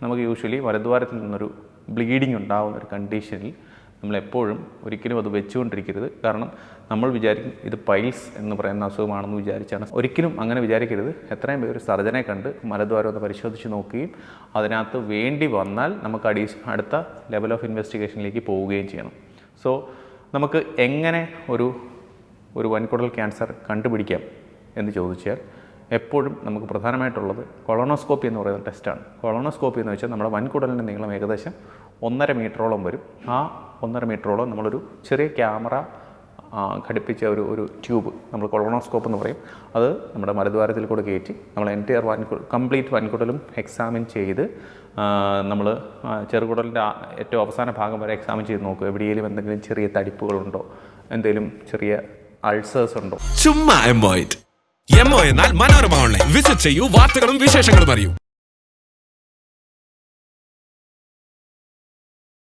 നമുക്ക് യൂഷ്വലി വലദ്വാരത്തിൽ നിന്നൊരു ബ്ലീഡിങ് ഉണ്ടാകുന്ന ഒരു കണ്ടീഷനിൽ നമ്മളെപ്പോഴും ഒരിക്കലും അത് വെച്ചുകൊണ്ടിരിക്കരുത്. കാരണം നമ്മൾ വിചാരിക്കും ഇത് പൈൽസ് എന്ന് പറയുന്ന അസുഖമാണെന്ന് വിചാരിച്ചാണ്. ഒരിക്കലും അങ്ങനെ വിചാരിക്കരുത്. എത്രയും പേര് സർജനെ കണ്ട് മലദ്വാരം ഒന്ന് പരിശോധിച്ച് നോക്കുകയും അതിനകത്ത് വേണ്ടി വന്നാൽ നമുക്ക് അടുത്ത ലെവൽ ഓഫ് ഇൻവെസ്റ്റിഗേഷനിലേക്ക് പോവുകയും ചെയ്യണം. സോ നമുക്ക് എങ്ങനെ ഒരു വൻകുടൽ ക്യാൻസർ കണ്ടുപിടിക്കാം എന്ന് ചോദിച്ചാൽ എപ്പോഴും നമുക്ക് പ്രധാനമായിട്ടുള്ളത് കൊളോണോസ്കോപ്പി എന്ന് പറയുന്ന ടെസ്റ്റാണ്. കൊളോണോസ്കോപ്പി എന്ന് വെച്ചാൽ നമ്മുടെ വൻകുടലിൻ്റെ നീളം ഏകദേശം 1.5 മീറ്ററോളം വരും. ആ 1.5 മീറ്ററോളം നമ്മളൊരു ചെറിയ ക്യാമറ ഘടിപ്പിച്ച ഒരു ട്യൂബ് നമ്മൾ കൊളോണോസ്കോപ്പ് എന്ന് പറയും. അത് നമ്മുടെ മലദ്വാരത്തിൽ കൂടെ കയറ്റി നമ്മൾ എൻറ്റയർ കംപ്ലീറ്റ് വൻകുടലും എക്സാമിൻ ചെയ്ത് നമ്മൾ ചെറുകുടലിൻ്റെ ഏറ്റവും അവസാന ഭാഗം വരെ എക്സാമിൻ ചെയ്ത് നോക്കും. എവിടെയെങ്കിലും എന്തെങ്കിലും ചെറിയ തടിപ്പുകളുണ്ടോ, എന്തെങ്കിലും ചെറിയ അൾസേഴ്സ് ഉണ്ടോ. ചുമ്മാ എംഒ എന്നാൽ മനോരമ ഓൺലൈൻ വിസിറ്റ് ചെയ്യൂ, വാർത്തകളും വിശേഷങ്ങളും അറിയൂ.